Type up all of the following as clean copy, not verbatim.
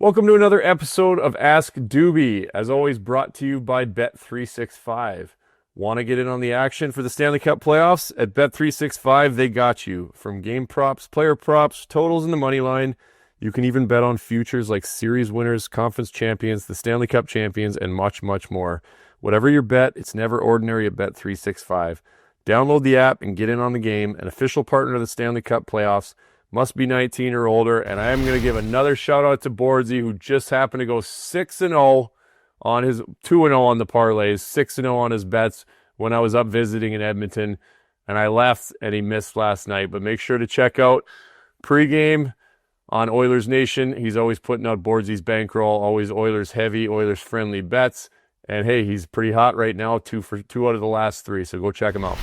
Welcome to another episode of Ask Dubey, as always brought to you by Bet365. Want to get in on the action for the Stanley Cup playoffs? At Bet365, they got you. From game props, player props, totals in the money line, you can even bet on futures like series winners, conference champions, the Stanley Cup champions, and much, much more. Whatever your bet, it's never ordinary at Bet365. Download the app and get in on the game, an official partner of the Stanley Cup playoffs. Must be 19 or older, and I am going to give another shout-out to Bordsy, who just happened to go 6-0 on his 2-0 on the parlays, 6-0 on his bets when I was up visiting in Edmonton, and I left, and he missed last night. But make sure to check out pregame on Oilers Nation. He's always putting out Bordsy's bankroll, always Oilers-heavy, Oilers-friendly bets, and hey, he's pretty hot right now, two out of the last three, so go check him out.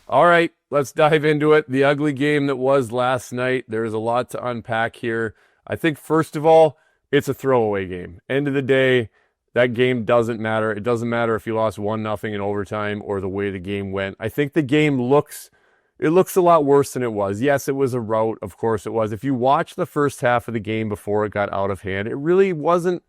All right, let's dive into it. The ugly game that was last night. There's a lot to unpack here. I think, first of all, it's a throwaway game. End of the day, that game doesn't matter. It doesn't matter if you lost 1-0 in overtime or the way the game went. I think the game looks a lot worse than it was. Yes, it was a rout. Of course it was. If you watch the first half of the game before it got out of hand, it really wasn't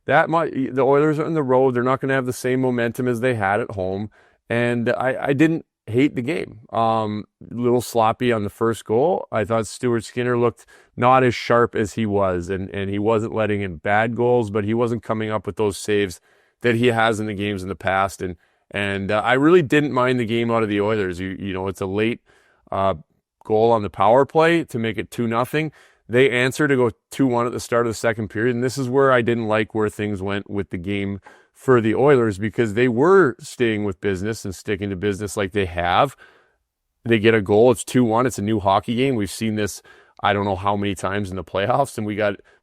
that much. The Oilers are on the road. They're not going to have the same momentum as they had at home. And I didn't hate the game. A little sloppy on the first goal. I thought Stuart Skinner looked not as sharp as he was, and he wasn't letting in bad goals, but he wasn't coming up with those saves that he has in the games in the past. And I really didn't mind the game out of the Oilers. You know, it's a late goal on the power play to make it 2-0. They answer to go 2-1 at the start of the second period, and this is where I didn't like where things went with the game for the Oilers, because they were staying with business and sticking to business like they have. They get a goal. It's 2-1. It's a new hockey game. We've seen this, I don't know how many times in the playoffs, and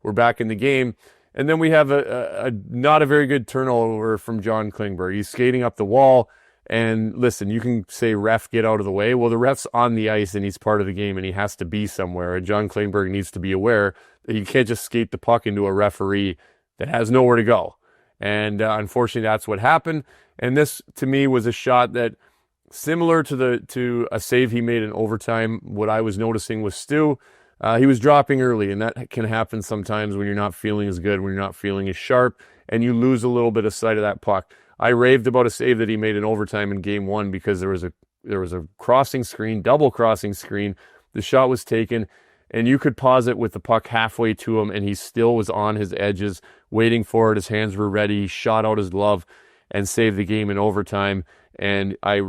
we're back in the game. And then we have a not a very good turnover from John Klingberg. He's skating up the wall, and listen, you can say, ref, get out of the way. Well, the ref's on the ice, and he's part of the game, and he has to be somewhere. And John Klingberg needs to be aware that you can't just skate the puck into a referee that has nowhere to go. And unfortunately, that's what happened. And this, to me, was a shot that, similar to a save he made in overtime, what I was noticing was Stu, he was dropping early, and that can happen sometimes when you're not feeling as good, when you're not feeling as sharp, and you lose a little bit of sight of that puck. I raved about a save that he made in overtime in Game 1 because there was a crossing screen, double crossing screen. The shot was taken, and you could pause it with the puck halfway to him, and he still was on his edges, waiting for it. His hands were ready. He shot out his glove and saved the game in overtime. And I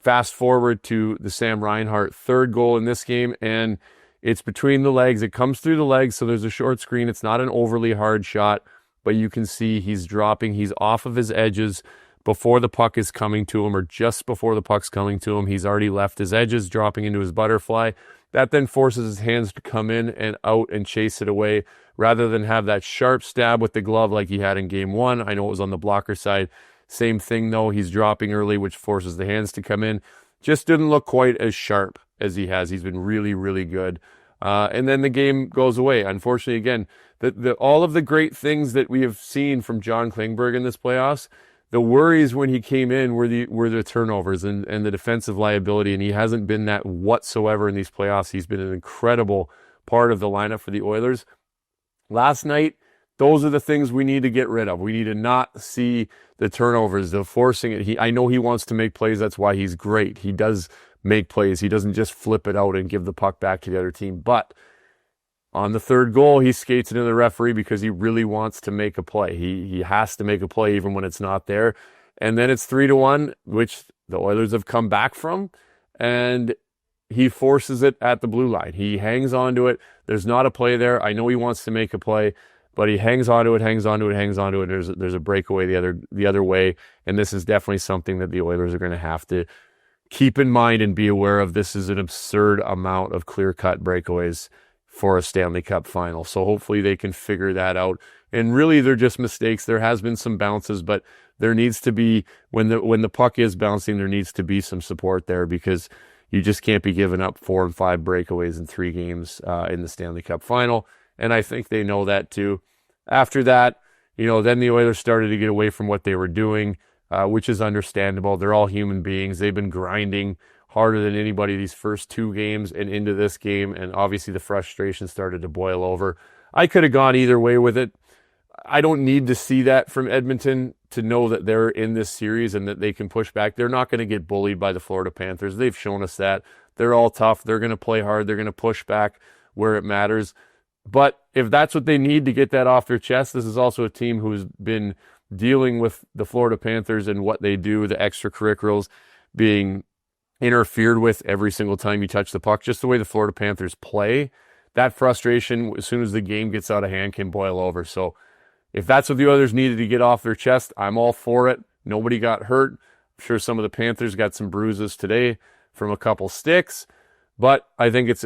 fast forward to the Sam Reinhart third goal in this game, and it's between the legs. It comes through the legs, so there's a short screen. It's not an overly hard shot, but you can see he's dropping. He's off of his edges before the puck is coming to him, or just before the puck's coming to him. He's already left his edges, dropping into his butterfly. That then forces his hands to come in and out and chase it away, rather than have that sharp stab with the glove like he had in Game 1. I know it was on the blocker side. Same thing, though. He's dropping early, which forces the hands to come in. Just didn't look quite as sharp as he has. He's been really, really good. And then the game goes away. Unfortunately, again, all of the great things that we have seen from John Klingberg in this playoffs, the worries when he came in were the turnovers and the defensive liability, and he hasn't been that whatsoever in these playoffs. He's been an incredible part of the lineup for the Oilers. Last night, those are the things we need to get rid of. We need to not see the turnovers, the forcing it. I know he wants to make plays. That's why he's great. He does make plays. He doesn't just flip it out and give the puck back to the other team. But on the third goal, he skates into the referee because he really wants to make a play. He has to make a play even when it's not there. And then it's 3-1, which the Oilers have come back from, and he forces it at the blue line. He hangs on to it. There's not a play there. I know he wants to make a play, but he hangs on to it. There's a breakaway the other way, and this is definitely something that the Oilers are going to have to keep in mind and be aware of. This is an absurd amount of clear-cut breakaways for a Stanley Cup final. So hopefully they can figure that out. And really, they're just mistakes. There has been some bounces, but there needs to be, when the puck is bouncing, there needs to be some support there, because you just can't be giving up 4 and 5 breakaways in 3 games in the Stanley Cup final. And I think they know that too. After that, then the Oilers started to get away from what they were doing, which is understandable. They're all human beings. They've been grinding harder than anybody these first 2 games and into this game, and obviously the frustration started to boil over. I could have gone either way with it. I don't need to see that from Edmonton to know that they're in this series and that they can push back. They're not going to get bullied by the Florida Panthers. They've shown us that. They're all tough. They're going to play hard. They're going to push back where it matters. But if that's what they need to get that off their chest, this is also a team who's been dealing with the Florida Panthers and what they do, the extracurriculars being interfered with every single time you touch the puck, just the way the Florida Panthers play. That frustration, as soon as the game gets out of hand, can boil over. So if that's what the others needed to get off their chest, I'm all for it. Nobody got hurt. I'm sure some of the Panthers got some bruises today from a couple sticks, but I think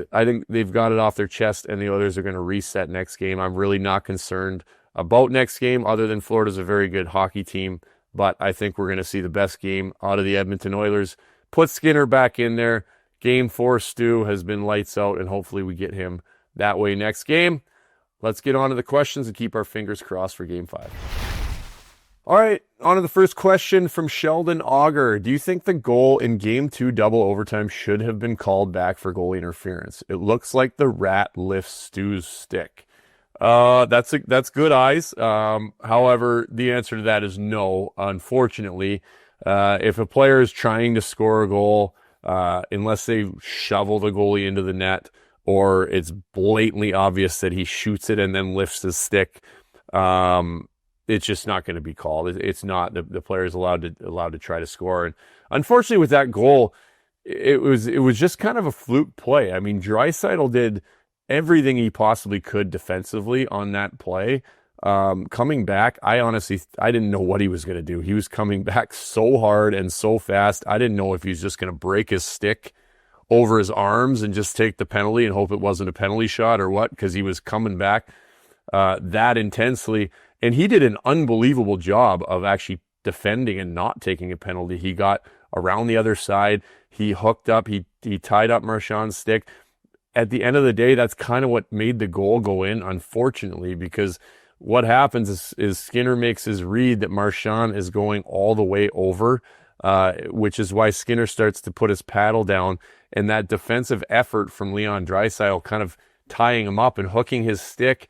they've got it off their chest, and the others are going to reset next game. I'm really not concerned about next game, other than Florida's a very good hockey team, but I think we're going to see the best game out of the Edmonton Oilers. Put Skinner back in there. Game 4, Stu has been lights out, and hopefully we get him that way next game. Let's get on to the questions and keep our fingers crossed for Game 5. All right, on to the first question from Sheldon Auger. Do you think the goal in Game 2 double overtime should have been called back for goalie interference? It looks like the rat lifts Stu's stick. That's good eyes. However, the answer to that is no, unfortunately. If a player is trying to score a goal, unless they shovel the goalie into the net, or it's blatantly obvious that he shoots it and then lifts his stick, it's just not going to be called. It's not. The player is allowed to try to score. And unfortunately, with that goal, it was just kind of a fluke play. I mean, Draisaitl did everything he possibly could defensively on that play. Coming back, I didn't know what he was going to do. He was coming back so hard and so fast. I didn't know if he was just going to break his stick over his arms and just take the penalty and hope it wasn't a penalty shot or what, because he was coming back that intensely. And he did an unbelievable job of actually defending and not taking a penalty. He got around the other side. He hooked up. He tied up Marchand's stick. At the end of the day, that's kind of what made the goal go in, unfortunately, because what happens is Skinner makes his read that Marchand is going all the way over, which is why Skinner starts to put his paddle down. And that defensive effort from Leon Draisaitl kind of tying him up and hooking his stick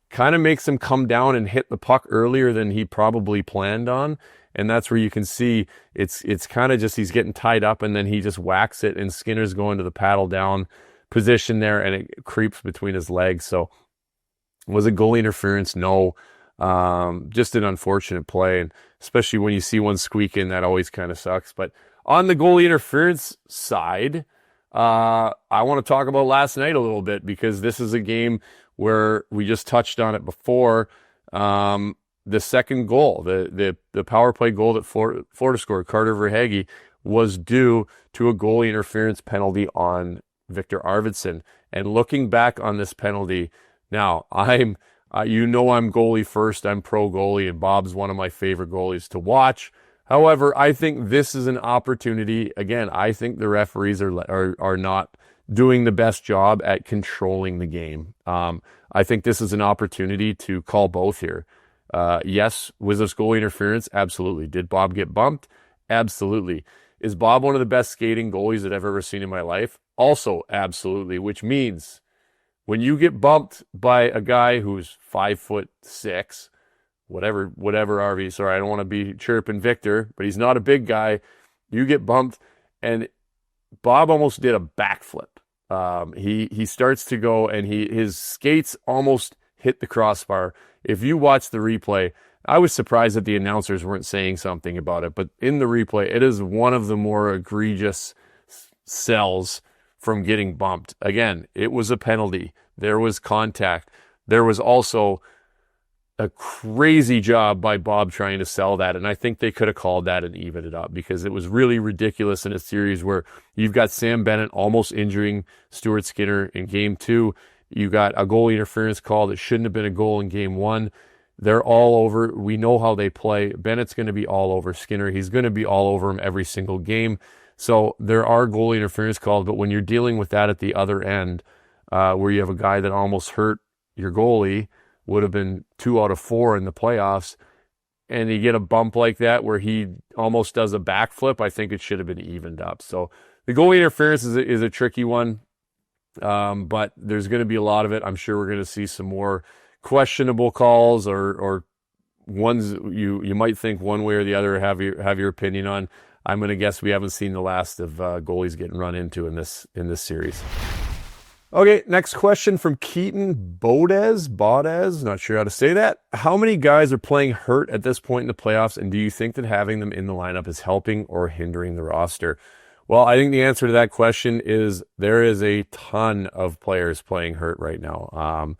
kind of makes him come down and hit the puck earlier than he probably planned on. And that's where you can see it's kind of just he's getting tied up and then he just whacks it and Skinner's going to the paddle down position there and it creeps between his legs. So was it goalie interference? No. Just an unfortunate play. And especially when you see one squeak in, that always kind of sucks. But on the goalie interference side, I want to talk about last night a little bit because this is a game where we just touched on it before. The second goal, the power play goal that Florida scored, Carter Verhaeghe, was due to a goalie interference penalty on Victor Arvidsson. And looking back on this penalty, now I'm goalie first. I'm pro goalie, and Bob's one of my favorite goalies to watch. However, I think this is an opportunity. Again, I think the referees are not doing the best job at controlling the game. I think this is an opportunity to call both here. Yes, was this goalie interference? Absolutely. Did Bob get bumped? Absolutely. Is Bob one of the best skating goalies that I've ever seen in my life? Also, absolutely. Which means when you get bumped by a guy who's 5'6", whatever, RV, sorry, I don't want to be chirping Victor, but he's not a big guy. You get bumped, and Bob almost did a backflip. He starts to go, and his skates almost hit the crossbar. If you watch the replay, I was surprised that the announcers weren't saying something about it, but in the replay, it is one of the more egregious sells from getting bumped. Again, it was a penalty. There was contact. There was also a crazy job by Bob trying to sell that, and I think they could have called that and evened it up because it was really ridiculous in a series where you've got Sam Bennett almost injuring Stuart Skinner in Game 2. You got a goal interference call that shouldn't have been a goal in Game 1. They're all over. We know how they play. Bennett's going to be all over Skinner. He's going to be all over him every single game. So there are goal interference calls, but when you're dealing with that at the other end, where you have a guy that almost hurt your goalie, would have been 2 out of 4 in the playoffs, and you get a bump like that where he almost does a backflip, I think it should have been evened up. So the goalie interference is a tricky one, but there's going to be a lot of it. I'm sure we're going to see some more questionable calls or ones you might think one way or the other, have your opinion on. I'm going to guess we haven't seen the last of goalies getting run into in this series. Okay, next question from Keaton Bodez, not sure how to say that. How many guys are playing hurt at this point in the playoffs, and do you think that having them in the lineup is helping or hindering the roster? Well, I think the answer to that question is there is a ton of players playing hurt right now.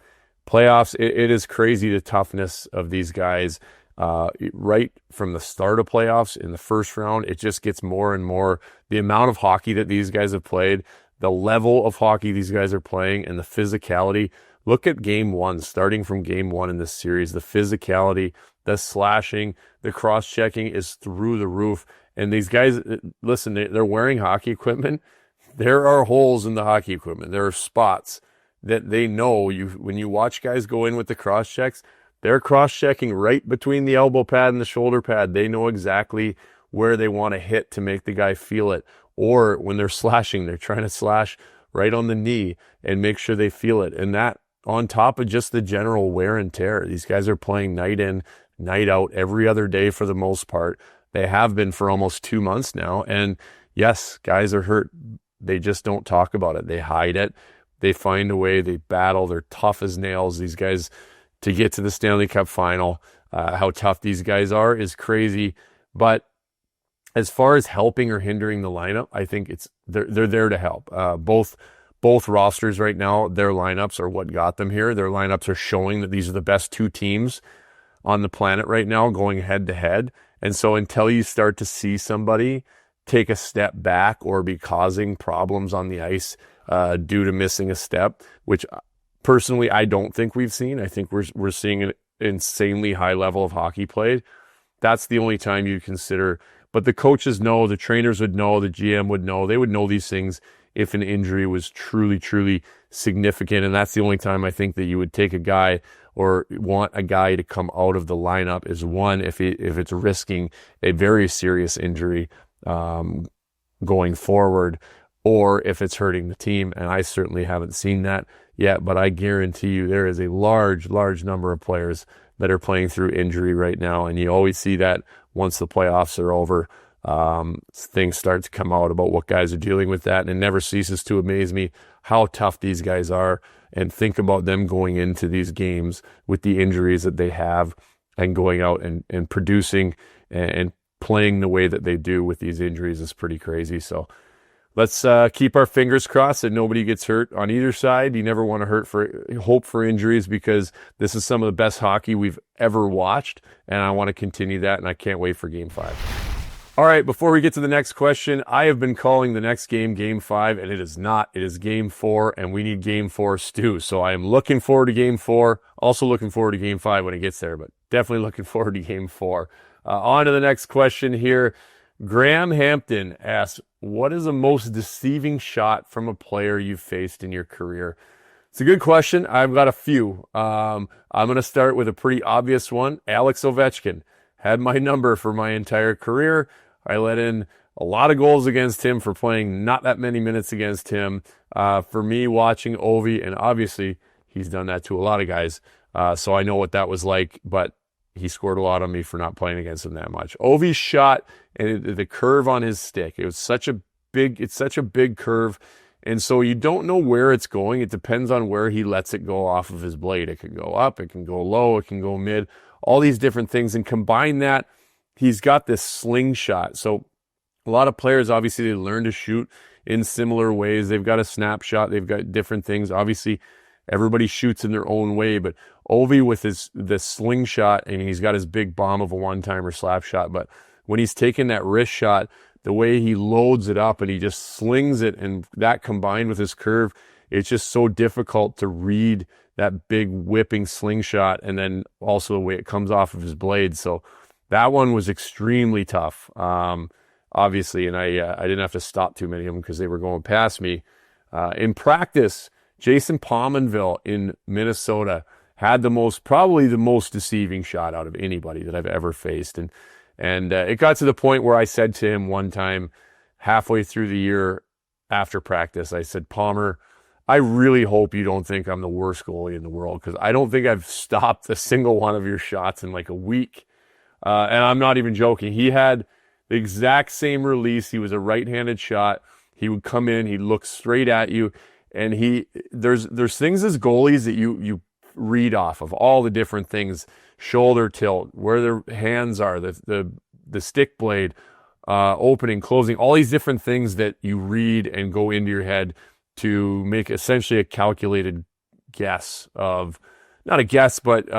Playoffs, it is crazy the toughness of these guys. Right from the start of playoffs in the first round, it just gets more and more. The amount of hockey that these guys have played, the level of hockey these guys are playing, and the physicality. Look at game one, starting from game one in this series. The physicality, the slashing, the cross-checking is through the roof. And these guys, listen, they're wearing hockey equipment. There are holes in the hockey equipment. There are spots that they know. When you watch guys go in with the cross-checks, they're cross-checking right between the elbow pad and the shoulder pad. They know exactly where they want to hit to make the guy feel it. Or when they're slashing, they're trying to slash right on the knee and make sure they feel it. And that on top of just the general wear and tear. These guys are playing night in, night out, every other day for the most part. They have been for almost 2 months now. And yes, guys are hurt. They just don't talk about it. They hide it. They find a way. They battle. They're tough as nails. These guys, to get to the Stanley Cup Final, how tough these guys are is crazy. But as far as helping or hindering the lineup, I think they're there to help. Both rosters right now, their lineups are what got them here. Their lineups are showing that these are the best two teams on the planet right now going head to head. And so until you start to see somebody take a step back or be causing problems on the ice due to missing a step, which personally I don't think we've seen. I think we're seeing an insanely high level of hockey played. That's the only time you consider. But the coaches know, the trainers would know, the GM would know. They would know these things if an injury was truly, truly significant. And that's the only time I think that you would take a guy or want a guy to come out of the lineup is one, if it's risking a very serious injury going forward, or if it's hurting the team. And I certainly haven't seen that yet, but I guarantee you there is a large, large number of players that are playing through injury right now. And you always see that once the playoffs are over, things start to come out about what guys are dealing with that. And it never ceases to amaze me how tough these guys are, and think about them going into these games with the injuries that they have and going out and producing and playing the way that they do with these injuries is pretty crazy. So let's keep our fingers crossed that nobody gets hurt on either side. You never want to hope for injuries, because this is some of the best hockey we've ever watched, and I want to continue that, and I can't wait for Game 5. All right, before we get to the next question, I have been calling the next game Game 5, and it is not. It is Game 4, and we need Game 4 stew. So I am looking forward to Game 4, also looking forward to Game 5 when it gets there, but definitely looking forward to Game 4. On to the next question here. Graham Hampton asks, what is the most deceiving shot from a player you've faced in your career? It's a good question. I've got a few. I'm going to start with a pretty obvious one. Alex Ovechkin had my number for my entire career. I let in a lot of goals against him for playing not that many minutes against him. For me, watching Ovi, and obviously he's done that to a lot of guys, so I know what that was like, but he scored a lot on me for not playing against him that much. Ovi's shot and the curve on his stick, it's such a big curve, and so you don't know where it's going. It depends on where he lets it go off of his blade. It can go up, it can go low, it can go mid, all these different things, and combine that, he's got this slingshot. So a lot of players, obviously, they learn to shoot in similar ways. They've got a snapshot, they've got different things. Obviously, everybody shoots in their own way, but Ovi with this slingshot, and he's got his big bomb of a one-timer slap shot, but when he's taking that wrist shot, the way he loads it up and he just slings it, and that combined with his curve, it's just so difficult to read that big whipping slingshot, and then also the way it comes off of his blade. So that one was extremely tough, obviously, and I didn't have to stop too many of them because they were going past me. In practice, Jason Pominville in Minnesota had probably the most deceiving shot out of anybody that I've ever faced. And it got to the point where I said to him one time, halfway through the year after practice, I said, Palmer, I really hope you don't think I'm the worst goalie in the world, because I don't think I've stopped a single one of your shots in like a week. And I'm not even joking. He had the exact same release. He was a right-handed shot. He would come in, he'd look straight at you, and there's things as goalies that you read off of, all the different things: shoulder tilt, where their hands are, the stick blade, opening, closing, all these different things that you read and go into your head to make essentially a calculated guess of, not a guess, but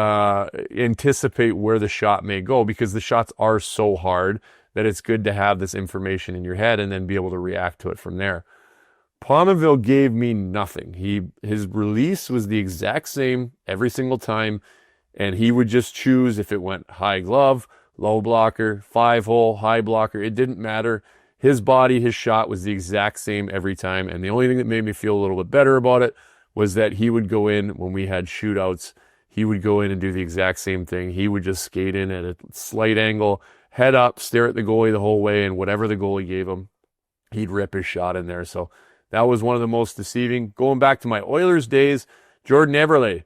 anticipate where the shot may go, because the shots are so hard that it's good to have this information in your head and then be able to react to it from there. Pominville gave me nothing. His release was the exact same every single time, and he would just choose if it went high glove, low blocker, 5-hole, high blocker. It didn't matter. His body, his shot was the exact same every time, and the only thing that made me feel a little bit better about it was that he would go in when we had shootouts. He would go in and do the exact same thing. He would just skate in at a slight angle, head up, stare at the goalie the whole way, and whatever the goalie gave him, he'd rip his shot in there. So that was one of the most deceiving. Going back to my Oilers days, Jordan Eberle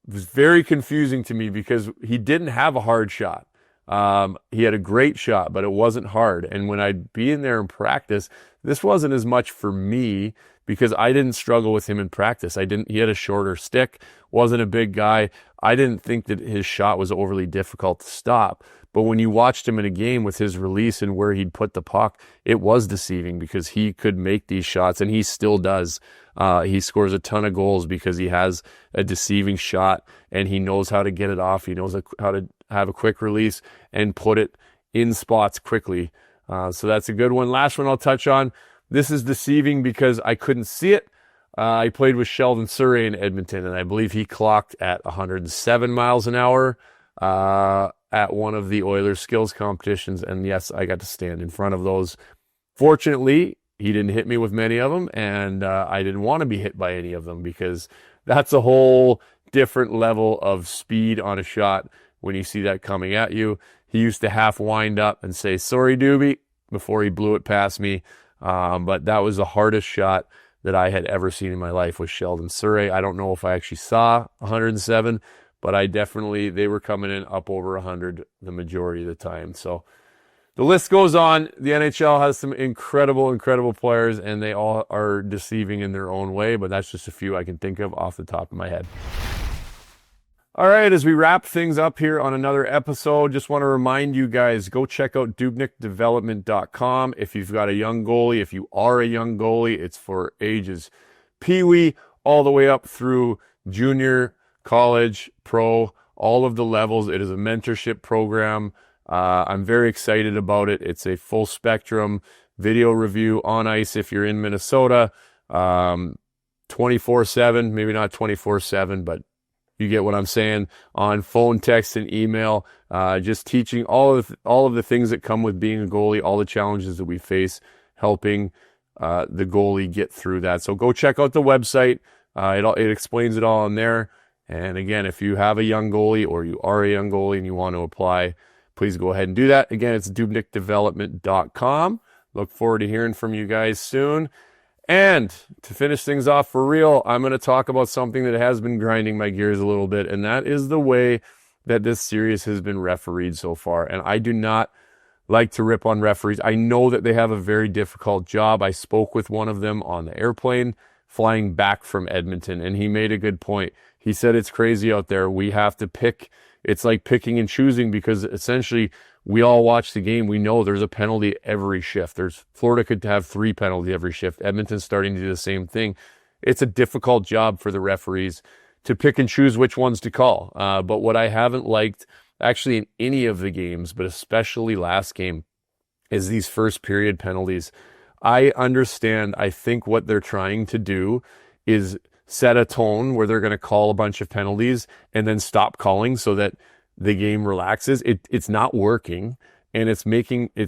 was very confusing to me because he didn't have a hard shot. He had a great shot, but it wasn't hard. And when I'd be in there in practice, this wasn't as much for me because I didn't struggle with him in practice. He had a shorter stick, wasn't a big guy. I didn't think that his shot was overly difficult to stop. But when you watched him in a game with his release and where he'd put the puck, it was deceiving because he could make these shots, and he still does. He scores a ton of goals because he has a deceiving shot, and he knows how to get it off. He knows how to have a quick release and put it in spots quickly. So that's a good one. Last one I'll touch on. This is deceiving because I couldn't see it. I played with Sheldon Surrey in Edmonton, and I believe he clocked at 107 miles an hour at one of the Oilers skills competitions. And yes, I got to stand in front of those. Fortunately, he didn't hit me with many of them, and I didn't want to be hit by any of them because that's a whole different level of speed on a shot when you see that coming at you. He used to half wind up and say, "Sorry, Dubey," before he blew it past me. But that was the hardest shot that I had ever seen in my life with Sheldon Surrey. I don't know if I actually saw 107, but they were coming in up over 100 the majority of the time. So the list goes on. The NHL has some incredible, incredible players, and they all are deceiving in their own way, but that's just a few I can think of off the top of my head. All right, as we wrap things up here on another episode, just want to remind you guys, go check out DubnyKDevelopment.com. If you've got a young goalie, if you are a young goalie, it's for ages peewee all the way up through junior, college, pro, all of the levels. It is a mentorship program. I'm very excited about it. It's a full spectrum video review on ice if you're in Minnesota, 24/7, maybe not 24/7, but you get what I'm saying, on phone, text, and email, just teaching all of the things that come with being a goalie, all the challenges that we face, helping the goalie get through that. So go check out the website. It explains it all on there. And again, if you have a young goalie or you are a young goalie and you want to apply, please go ahead and do that. Again, it's DubnyKDevelopment.com. Look forward to hearing from you guys soon. And to finish things off for real, I'm going to talk about something that has been grinding my gears a little bit, and that is the way that this series has been refereed so far. And I do not like to rip on referees. I know that they have a very difficult job. I spoke with one of them on the airplane flying back from Edmonton, and he made a good point. He said it's crazy out there. We have to pick. It's like picking and choosing because essentially we all watch the game. We know there's a penalty every shift. Florida could have 3 penalties every shift. Edmonton's starting to do the same thing. It's a difficult job for the referees to pick and choose which ones to call. But what I haven't liked actually in any of the games, but especially last game, is these first period penalties. I understand. I think what they're trying to do is set a tone where they're going to call a bunch of penalties and then stop calling so that the game relaxes. It's not working, and it's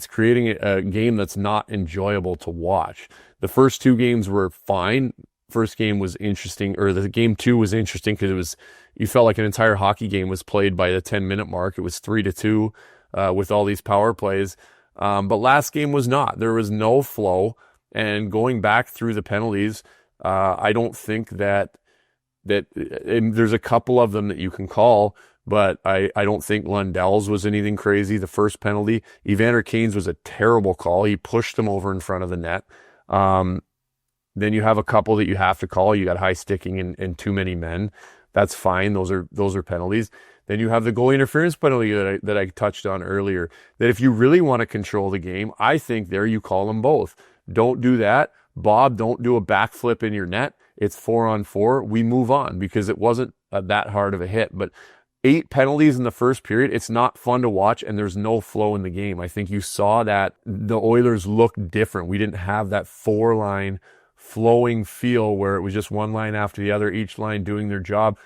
creating a game that's not enjoyable to watch. The first 2 games were fine. First game was interesting, or the game 2 was interesting because you felt like an entire hockey game was played by the 10-minute mark. It was 3-2 with all these power plays. But last game was not. There was no flow, and going back through the penalties, I don't think that there's a couple of them that you can call, but I don't think Lundell's was anything crazy. The first penalty, Evander Kane's was a terrible call. He pushed him over in front of the net. Then you have a couple that you have to call. You got high sticking and too many men. That's fine. Those are penalties. Then you have the goalie interference penalty that I touched on earlier. That if you really want to control the game, I think there you call them both. Don't do that. Bob, don't do a backflip in your net. It's 4-on-4. We move on because it wasn't that hard of a hit. But 8 penalties in the first period, it's not fun to watch, and there's no flow in the game. I think you saw that the Oilers looked different. We didn't have that 4-line flowing feel where it was just one line after the other, each line doing their job,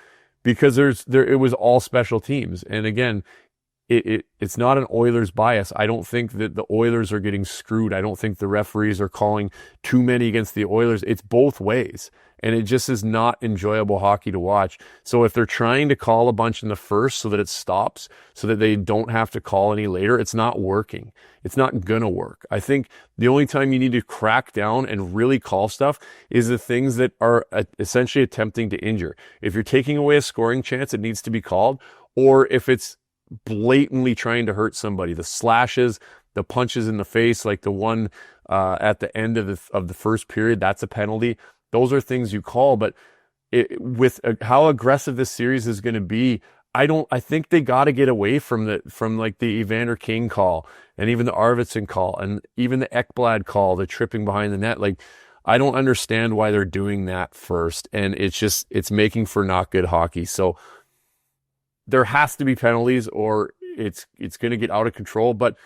because it was all special teams. And again, it's not an Oilers bias. I don't think that the Oilers are getting screwed. I don't think the referees are calling too many against the Oilers. It's both ways. And it just is not enjoyable hockey to watch. So if they're trying to call a bunch in the first so that it stops, so that they don't have to call any later, it's not working. It's not going to work. I think the only time you need to crack down and really call stuff is the things that are essentially attempting to injure. If you're taking away a scoring chance, it needs to be called. Or if it's blatantly trying to hurt somebody, the slashes, the punches in the face, like the one at the end of the first period, that's a penalty. Those are things you call, but with how aggressive this series is going to be, I think they got to get away from the Evander Kane call, and even the Arvidsson call, and even the Ekblad call, the tripping behind the net. Like, I don't understand why they're doing that first, and it's making for not good hockey. So there has to be penalties, or it's going to get out of control. But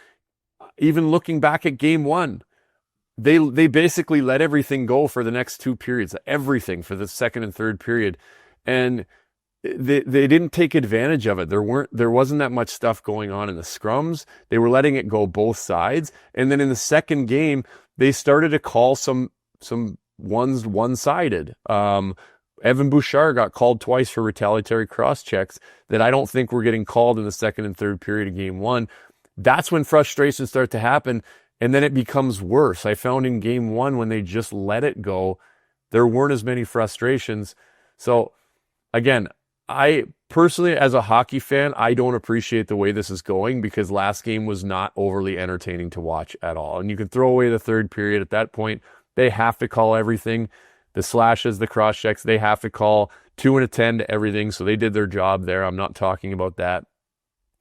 even looking back at game 1, they basically let everything go for the next 2 periods, everything for the second and third period. And they didn't take advantage of it. There wasn't that much stuff going on in the scrums. They were letting it go both sides. And then in the second game, they started to call some ones one-sided. Evan Bouchard got called twice for retaliatory cross checks that I don't think were getting called in the second and third period of game 1. That's when frustrations start to happen. And then it becomes worse. I found in game 1, when they just let it go, there weren't as many frustrations. So again, I personally, as a hockey fan, I don't appreciate the way this is going, because last game was not overly entertaining to watch at all. And you can throw away the third period at that point. They have to call everything. The slashes, the cross checks, they have to call 2 and a 10 to everything. So they did their job there. I'm not talking about that.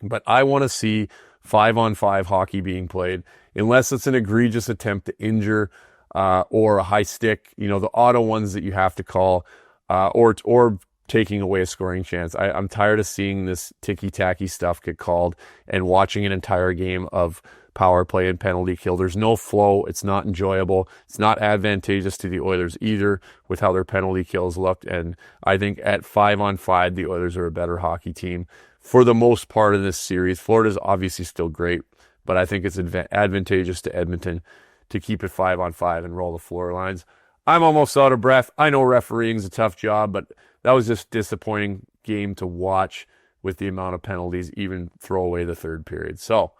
But I want to see 5-on-5 hockey being played, unless it's an egregious attempt to injure or a high stick, the auto ones that you have to call, or taking away a scoring chance. I'm tired of seeing this ticky-tacky stuff get called and watching an entire game of power play and penalty kill. There's no flow. It's not enjoyable. It's not advantageous to the Oilers either with how their penalty kills looked. And I think at 5-on-5, the Oilers are a better hockey team for the most part of this series. Florida's obviously still great, but I think it's advantageous to Edmonton to keep it 5-on-5 and roll the floor lines. I'm almost out of breath. I know refereeing's a tough job, but that was just a disappointing game to watch with the amount of penalties, even throw away the third period. So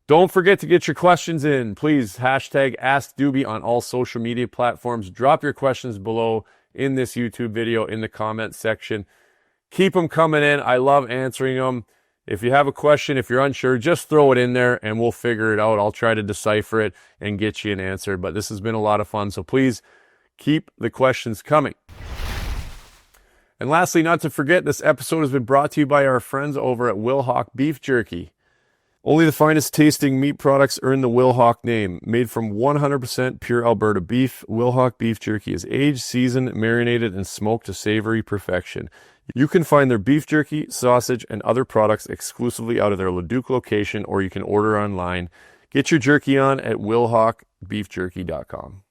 don't forget to get your questions in. Please, hashtag AskDubey on all social media platforms. Drop your questions below in this YouTube video in the comments section. Keep them coming in. I love answering them. If you have a question, if you're unsure, just throw it in there and we'll figure it out. I'll try to decipher it and get you an answer. But this has been a lot of fun, so please keep the questions coming. And lastly, not to forget, this episode has been brought to you by our friends over at Wilhauk Beef Jerky. Only the finest tasting meat products earn the Wilhauk name. Made from 100% pure Alberta beef, Wilhauk Beef Jerky is aged, seasoned, marinated, and smoked to savory perfection. You can find their beef jerky, sausage, and other products exclusively out of their Leduc location, or you can order online. Get your jerky on at wilhaukbeefjerky.com.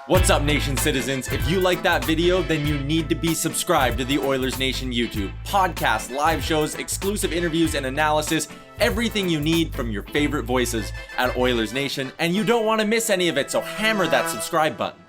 What's up, Nation citizens? If you like that video, then you need to be subscribed to the Oilers Nation YouTube. Podcasts, live shows, exclusive interviews, and analysis. Everything you need from your favorite voices at Oilers Nation. And you don't want to miss any of it, so hammer that subscribe button.